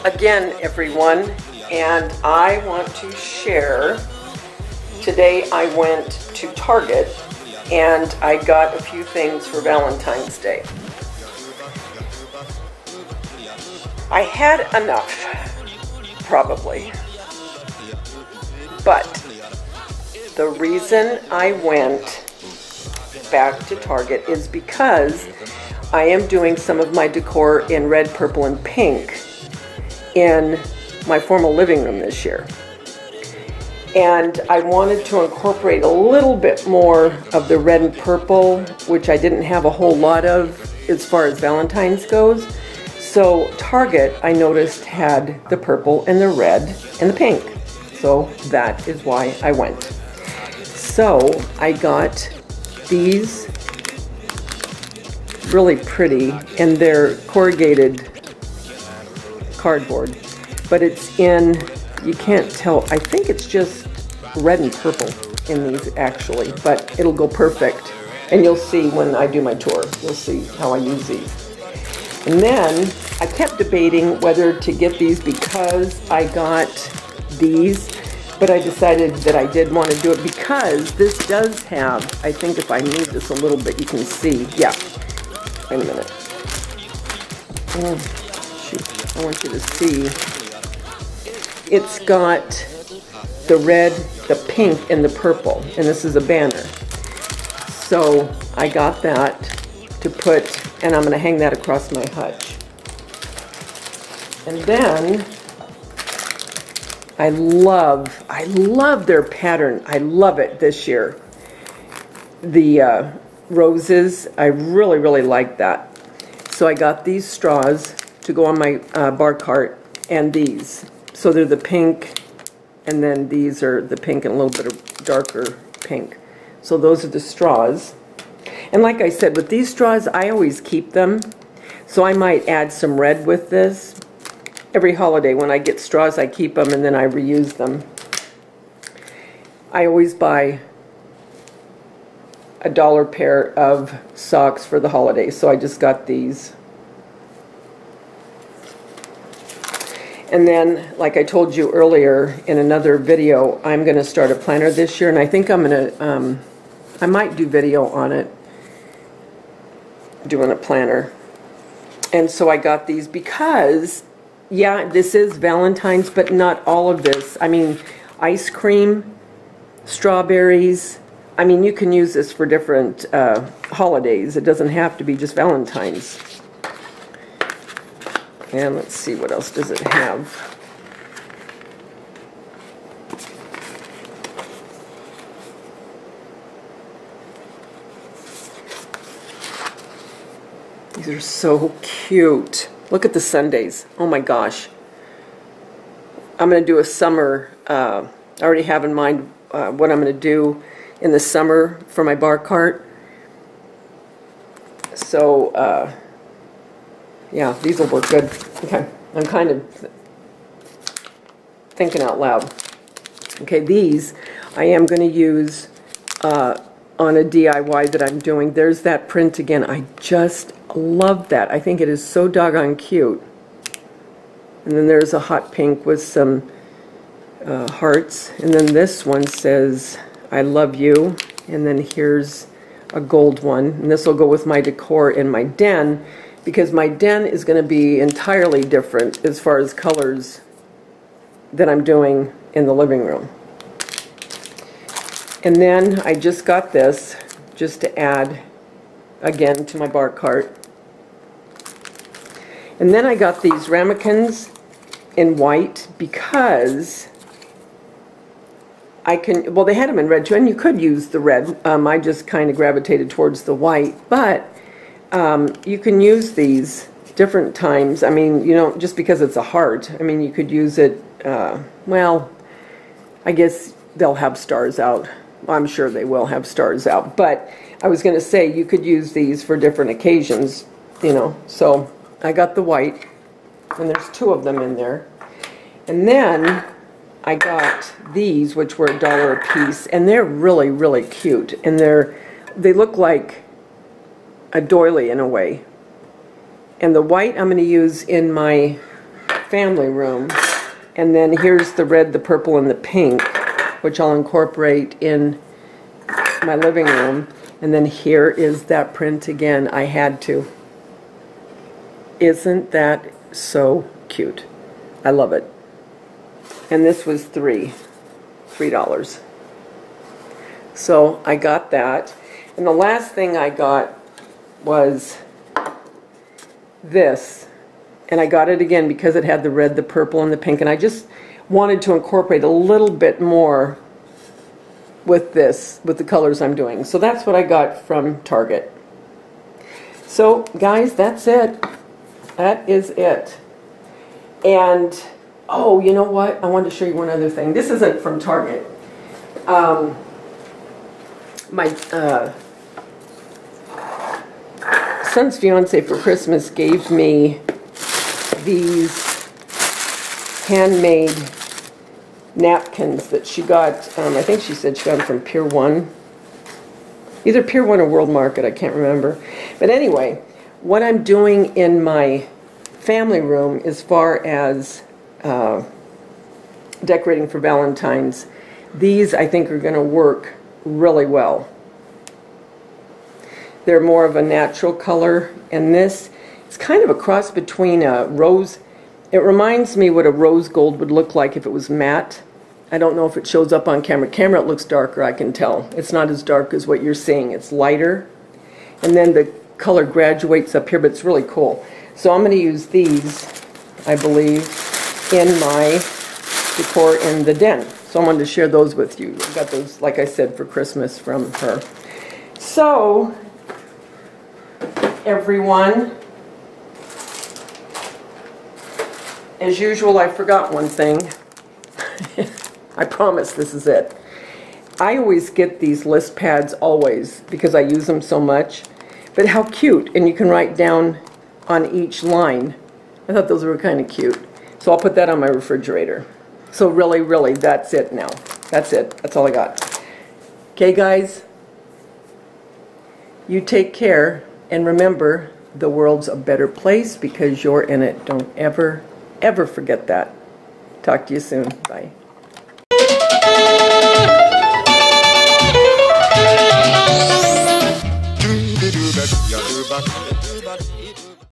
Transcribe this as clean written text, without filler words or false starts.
again, everyone, and I want to share. Today I went to Target and I got a few things for Valentine's Day. I had enough, probably, but the reason I went back to Target is because I am doing some of my decor in red, purple, and pink in my formal living room this year. And I wanted to incorporate a little bit more of the red and purple, which I didn't have a whole lot of as far as Valentine's goes. So Target, I noticed, had the purple and the red and the pink. So that is why I went. So I got these really pretty, and they're corrugated cardboard, but it's in, you can't tell, I think it's just red and purple in these actually, but it'll go perfect. And you'll see when I do my tour, you'll see how I use these. And then I kept debating whether to get these because I got these, but I decided that I did want to do it because this does have, I think if I move this a little bit you can see, yeah, wait a minute. Oh, shoot, I want you to see. It's got the red, the pink, and the purple, and this is a banner. So I got that to put, and I'm going to hang that across my hutch. And then I love their pattern. I love it this year. The roses, I really, really like that. So I got these straws to go on my bar cart, and these. So they're the pink, and then these are the pink and a little bit of darker pink. So those are the straws. And like I said, with these straws, I always keep them. So I might add some red with this. Every holiday when I get straws, I keep them and then I reuse them. I always buy a $1 pair of socks for the holidays, so I just got these. And then, like I told you earlier in another video, I'm going to start a planner this year, and I think I'm going to, I might do video on it, doing a planner. And so I got these because, yeah, this is Valentine's, but not all of this. I mean, ice cream, strawberries. I mean, you can use this for different holidays. It doesn't have to be just Valentine's. And let's see, what else does it have? These are so cute. Look at the sundaes. Oh my gosh. I'm going to do a summer, I already have in mind what I'm going to do in the summer for my bar cart. So, yeah, these will work good. Okay, I'm kind of thinking out loud. Okay, these I am going to use on a DIY that I'm doing. There's that print again. I just love that. I think it is so doggone cute. And then there's a hot pink with some hearts. And then this one says, I love you. And then here's a gold one. And this will go with my decor in my den, because my den is going to be entirely different as far as colors than I'm doing in the living room. And then I just got this just to add again to my bar cart. And then I got these ramekins in white because I can, well, they had them in red too, and you could use the red. I just kind of gravitated towards the white, but you can use these different times. I mean, you know, just because it's a heart, I mean, you could use it, well, I guess they'll have stars out. I'm sure they will have stars out, but I was going to say you could use these for different occasions, you know. So I got the white, and there's 2 of them in there. And then I got these, which were $1 a piece, and they're really, really cute. And they look like a doily in a way. And the white I'm going to use in my family room. And then here's the red, the purple, and the pink, which I'll incorporate in my living room. And then here is that print again. I had to. Isn't that so cute? I love it. And this was $3. So I got that. And the last thing I got was this. And I got it again because it had the red, the purple, and the pink. And I just wanted to incorporate a little bit more with this, with the colors I'm doing. So that's what I got from Target. So guys, that's it. That is it. And, oh, you know what? I wanted to show you one other thing. This isn't from Target. My son's fiance for Christmas gave me these handmade napkins that she got, I think she said she got them from Pier 1. Either Pier 1 or World Market, I can't remember. But anyway, what I'm doing in my family room as far as decorating for Valentine's, these I think are going to work really well. They're more of a natural color, and this, it's kind of a cross between a rose. It reminds me what a rose gold would look like if it was matte. I don't know if it shows up on camera. Camera, it looks darker, I can tell. It's not as dark as what you're seeing. It's lighter. And then the color graduates up here, but it's really cool. So I'm going to use these, I believe, in my decor in the den. So I wanted to share those with you. I got those, like I said, for Christmas from her. So, everyone, as usual, I forgot one thing. I promise this is it. I always get these list pads always because I use them so much. But how cute, and you can write down on each line. I thought those were kind of cute. So I'll put that on my refrigerator. So really, really, that's it now. That's it. That's all I got. Okay, guys? You take care, and remember, the world's a better place because you're in it. Don't ever, ever forget that. Talk to you soon. Bye.